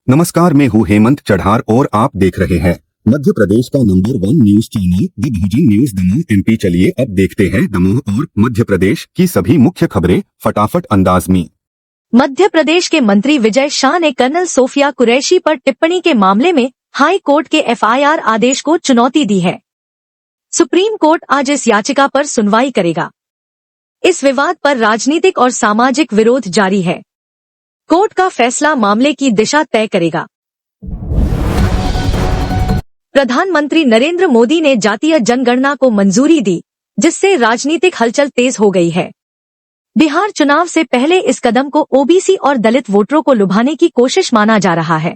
नमस्कार, मैं हूँ हेमंत चढ़ार और आप देख रहे हैं मध्य प्रदेश का number 1 news channel Digvijay news Damoh MP. चलिए अब देखते हैं दमोह और मध्य प्रदेश की सभी मुख्य खबरें फटाफट अंदाज में। मध्य प्रदेश के मंत्री विजय शाह ने कर्नल सोफिया कुरैशी पर टिप्पणी के मामले में हाई कोर्ट के एफआईआर आदेश को चुनौती दी है। सुप्रीम कोर्ट आज इस याचिका पर सुनवाई करेगा। इस विवाद पर राजनीतिक और सामाजिक विरोध जारी है। कोर्ट का फैसला मामले की दिशा तय करेगा। प्रधानमंत्री नरेंद्र मोदी ने जातीय जनगणना को मंजूरी दी, जिससे राजनीतिक हलचल तेज हो गई है। बिहार चुनाव से पहले इस कदम को ओबीसी और दलित वोटरों को लुभाने की कोशिश माना जा रहा है।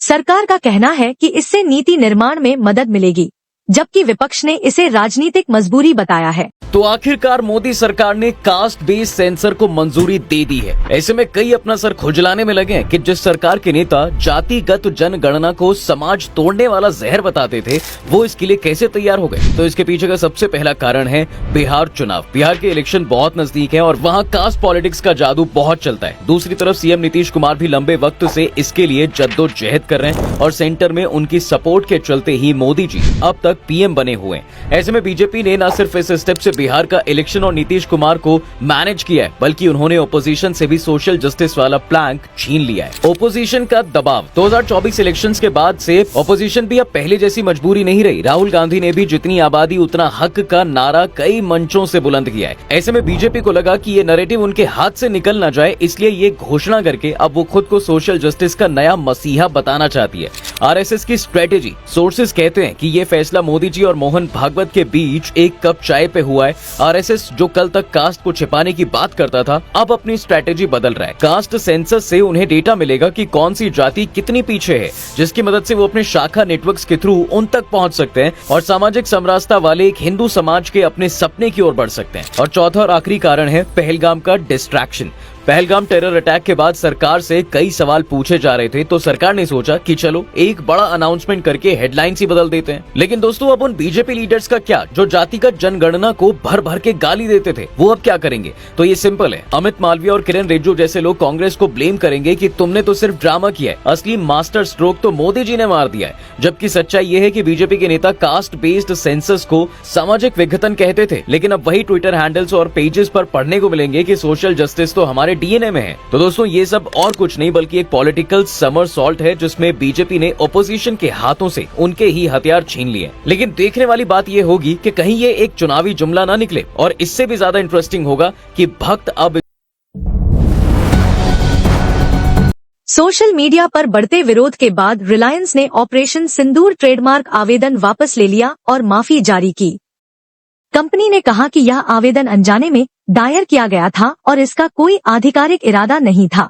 सरकार का कहना है कि इससे नीति निर्माण में मदद मिलेगी, जबकि विपक्ष ने इसे राजनीतिक मजबूरी बताया है। तो आखिरकार मोदी सरकार ने कास्ट बेस्ड सेंसर को मंजूरी दे दी है। ऐसे में कई अपना सर खुजलाने में लगे हैं कि जिस सरकार के नेता जातिगत जनगणना को समाज तोड़ने वाला जहर बताते थे, वो इसके लिए कैसे तैयार हो गए। तो इसके पीछे का सबसे पहला कारण है बिहार चुनाव। बिहार के इलेक्शन बहुत नजदीक है और वहाँ कास्ट पॉलिटिक्स का जादू बहुत चलता है। दूसरी तरफ सीएम नीतीश कुमार भी लंबे वक्त से इसके लिए जद्दोजहद कर रहे हैं और सेंटर में उनकी सपोर्ट के चलते ही मोदी जी अब तक पीएम बने हुए हैं। ऐसे में बीजेपी ने न सिर्फ इस स्टेप से बिहार का इलेक्शन और नीतीश कुमार को मैनेज किया है, बल्कि उन्होंने ओपोजिशन से भी सोशल जस्टिस वाला प्लैंक छीन लिया है। ओपोजिशन का दबाव 2024 इलेक्शंस के बाद से ओपोजिशन भी अब पहले जैसी मजबूरी नहीं रही। राहुल गांधी ने भी जितनी आबादी उतना हक का नारा कई मंचों से बुलंद किया है। ऐसे में बीजेपी को लगा कि ये नैरेटिव उनके हाथ से निकल न जाए, इसलिए ये घोषणा करके अब वो खुद को सोशल जस्टिस का नया मसीहा बताना चाहती है। आरएसएस की स्ट्रेटेजी। सोर्सेज कहते हैं कि ये फैसला मोदी जी और मोहन भागवत के बीच एक कप चाय पे हुआ है। आरएसएस जो कल तक कास्ट को छिपाने की बात करता था, अब अपनी स्ट्रेटेजी बदल रहा है। कास्ट सेंसस से उन्हें डेटा मिलेगा कि कौन सी जाति कितनी पीछे है, जिसकी मदद से वो अपने शाखा नेटवर्क्स के थ्रू उन तक पहुंच सकते हैं और सामाजिक समरसता वाले एक हिंदू समाज के अपने सपने की ओर बढ़ सकते हैं। और चौथा और आखिरी कारण है पहलगाम का डिस्ट्रैक्शन। पहलगाम टेरर अटैक के बाद सरकार से कई सवाल पूछे जा रहे थे, तो सरकार ने सोचा कि चलो एक बड़ा अनाउंसमेंट करके हेडलाइंस ही बदल देते हैं। लेकिन दोस्तों, अब उन बीजेपी लीडर्स का क्या जो जातिगत जनगणना को भर भर के गाली देते थे, वो अब क्या करेंगे? तो ये सिंपल है। अमित मालवीय और किरण रिजिजू जैसे लोग कांग्रेस को ब्लेम करेंगे कि तुमने तो सिर्फ ड्रामा किया है, असली मास्टर स्ट्रोक तो मोदी जी ने मार दिया है। जबकि सच्चाई ये है कि बीजेपी के नेता कास्ट बेस्ड सेंसस को सामाजिक विघटन कहते थे, लेकिन अब वही ट्विटर हैंडल्स और पेजेस पर पढ़ने को मिलेंगे कि सोशल जस्टिस तो हमारे डीएनए में है। तो दोस्तों, ये सब और कुछ नहीं बल्कि एक पॉलिटिकल समरसॉल्ट है, जिसमें बीजेपी ने ओपोजिशन के हाथों से उनके ही हथियार छीन लिए। लेकिन देखने वाली बात ये होगी कि कहीं ये एक चुनावी जुमला ना निकले, और इससे भी ज्यादा इंटरेस्टिंग होगा कि भक्त अब सोशल मीडिया पर बढ़ते विरोध के बाद रिलायंस ने ऑपरेशन सिंदूर ट्रेडमार्क आवेदन वापस ले लिया और माफी जारी की। कंपनी ने कहा कि यह आवेदन अनजाने में दायर किया गया था और इसका कोई आधिकारिक इरादा नहीं था।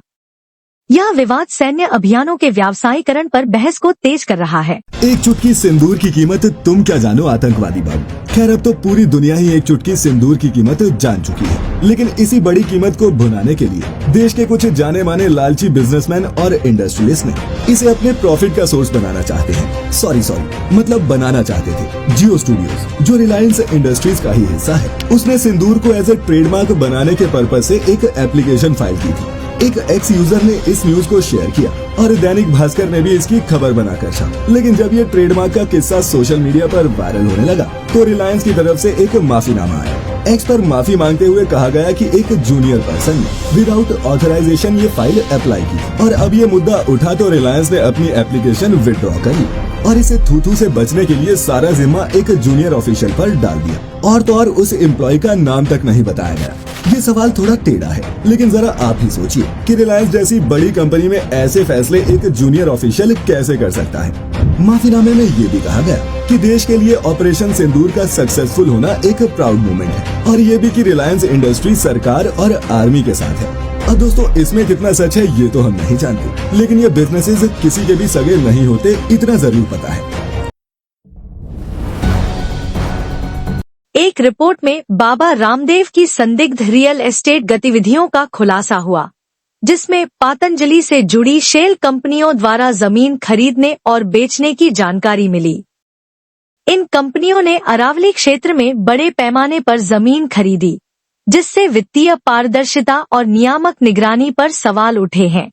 यह विवाद सैन्य अभियानों के व्यावसायीकरण पर बहस को तेज कर रहा है। एक चुटकी सिंदूर की कीमत तुम क्या जानो आतंकवादी बाबू। खैर, अब तो पूरी दुनिया ही एक चुटकी सिंदूर की कीमत जान चुकी है, लेकिन इसी बड़ी कीमत को भुनाने के लिए देश के कुछ जाने माने लालची बिजनेसमैन और इंडस्ट्रियलिस्ट ने इसे अपने प्रॉफिट का सोर्स बनाना चाहते हैं। सॉरी मतलब बनाना चाहते थे। जियो स्टूडियोज, जो रिलायंस इंडस्ट्रीज का ही हिस्सा है, उसने सिंदूर को एज ए ट्रेडमार्क बनाने के पर्पज से एक एप्लीकेशन फाइल की थी। एक एक्स यूजर ने इस न्यूज को शेयर किया और दैनिक भास्कर ने भी इसकी खबर बनाकर छापा। लेकिन जब ये ट्रेडमार्क का किस्सा सोशल मीडिया पर वायरल होने लगा, तो रिलायंस की तरफ से एक माफीनामा आया। एक्स पर माफी मांगते हुए कहा गया कि एक जूनियर पर्सन ने विदाउट ऑथराइजेशन ये फाइल अप्लाई की, और अब ये मुद्दा उठा तो रिलायंस ने अपनी एप्लीकेशन विदड्रॉ कर ली और इसे थू से बचने के लिए सारा जिम्मा एक जूनियर ऑफिशियल पर डाल दिया। और तो और उस एम्प्लॉय का नाम तक नहीं बताया गया। ये सवाल थोड़ा टेढ़ा है, लेकिन जरा आप ही सोचिए कि रिलायंस जैसी बड़ी कंपनी में ऐसे फैसले एक जूनियर ऑफिशियल कैसे कर सकता है। माफीनामे में ये भी कहा गया कि देश के लिए ऑपरेशन सिंदूर का सक्सेसफुल होना एक प्राउड मोमेंट है, और ये भी कि रिलायंस इंडस्ट्री सरकार और आर्मी के साथ है। अब दोस्तों, इसमें कितना सच है ये तो हम नहीं जानते, लेकिन ये बिजनेसेस किसी के भी सगे नहीं होते, इतना जरूर पता है। एक रिपोर्ट में बाबा रामदेव की संदिग्ध रियल एस्टेट गतिविधियों का खुलासा हुआ, जिसमें पतंजलि से जुड़ी शेल कंपनियों द्वारा जमीन खरीदने और बेचने की जानकारी मिली। इन कंपनियों ने अरावली क्षेत्र में बड़े पैमाने पर जमीन खरीदी, जिससे वित्तीय पारदर्शिता और नियामक निगरानी पर सवाल उठे हैं।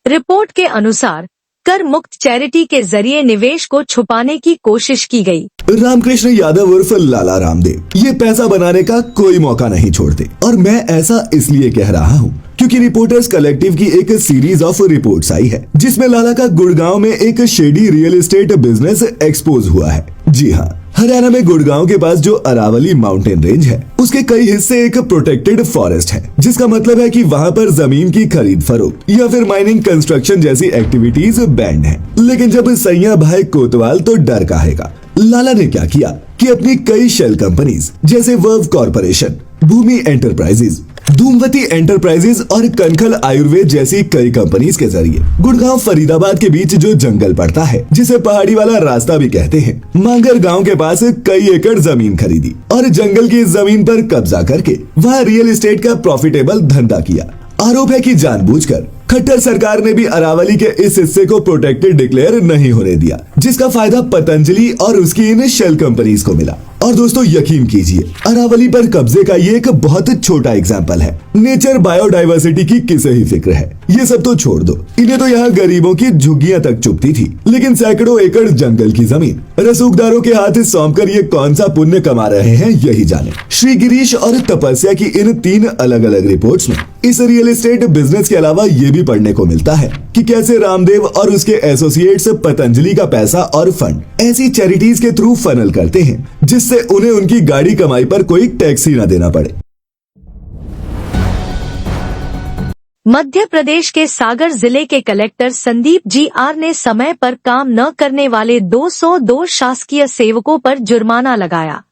रिपोर्ट के अनुसार कर मुक्त चैरिटी के जरिए निवेश को छुपाने की कोशिश की गई। रामकृष्ण यादव उर्फ लाला रामदेव ये पैसा बनाने का कोई मौका नहीं छोड़ते, और मैं ऐसा इसलिए कह रहा हूँ क्योंकि रिपोर्टर्स कलेक्टिव की एक सीरीज ऑफ रिपोर्ट्स आई है जिसमें लाला का गुड़गांव में एक shady real estate business expose हुआ है। जी हाँ, हरियाणा में गुड़गांव के पास जो अरावली माउंटेन रेंज है उसके कई हिस्से एक प्रोटेक्टेड फॉरेस्ट है, जिसका मतलब है कि वहाँ पर जमीन की खरीद फरोख्त या फिर माइनिंग कंस्ट्रक्शन जैसी एक्टिविटीज बैंड है। लेकिन जब सैया भाई कोतवाल तो डर काहेगा। लाला ने क्या किया कि अपनी कई शेल कंपनीज जैसे वर्व कॉर्पोरेशन, भूमि एंटरप्राइजेज, धूमवती एंटरप्राइजेज और कनखल आयुर्वेद जैसी कई कंपनीज के जरिए गुड़गांव फरीदाबाद के बीच जो जंगल पड़ता है, जिसे पहाड़ी वाला रास्ता भी कहते हैं, मांगर गांव के पास कई एकड़ जमीन खरीदी और जंगल की जमीन पर कब्जा करके वहां रियल एस्टेट का प्रॉफिटेबल धंधा किया। आरोप है कि जानबूझकर खट्टर सरकार ने भी अरावली के इस हिस्से को प्रोटेक्टेड डिक्लेयर नहीं होने दिया, जिसका फायदा पतंजलि और उसकी इन शेल कंपनीज को मिला। और दोस्तों यकीन कीजिए, अरावली पर कब्जे का ये एक बहुत छोटा एग्जाम्पल है। नेचर बायोडाइवर्सिटी की किसे ही फिक्र है। ये सब तो छोड़ दो, इन्हें तो यहाँ गरीबों की झुग्गियां तक चुभती थी, लेकिन सैकड़ों एकड़ जंगल की जमीन रसूखदारों के हाथ सौंपकर ये कौन सा पुण्य कमा रहे हैं यही जाने। श्री गिरीश और तपस्या की इन 3 अलग अलग रिपोर्ट्स में इस रियल एस्टेट बिजनेस के अलावा ये भी पढ़ने को मिलता है कि कैसे रामदेव और उसके एसोसिएट्स पतंजलि का पैसा और फंड ऐसी चैरिटीज के थ्रू फनल करते हैं जिससे उन्हें उनकी गाड़ी कमाई पर कोई टैक्स ही न देना पड़े। मध्य प्रदेश के सागर जिले के कलेक्टर संदीप जी.आर. ने समय पर काम न करने वाले 202 शासकीय सेवकों पर जुर्माना लगाया।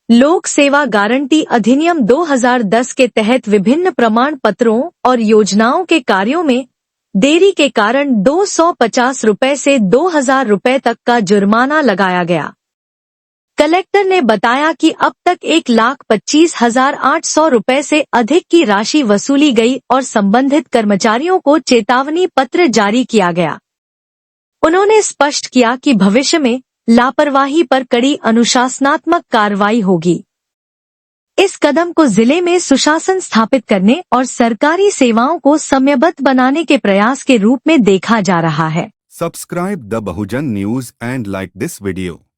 लोक सेवा गारंटी अधिनियम 2010 के तहत विभिन्न प्रमाण पत्रों और योजनाओं के कार्यों में देरी के कारण 250 रुपए से 2000 रुपए तक का जुर्माना लगाया गया। कलेक्टर ने बताया कि अब तक 1,25,800 रुपए से अधिक की राशि वसूली गई और संबंधित कर्मचारियों को चेतावनी पत्र जारी किया गया। उन्होंने स्पष्ट किया कि भविष्य में लापरवाही पर कड़ी अनुशासनात्मक कार्रवाई होगी। इस कदम को जिले में सुशासन स्थापित करने और सरकारी सेवाओं को समयबद्ध बनाने के प्रयास के रूप में देखा जा रहा है। Subscribe the Bahujan News and like this video.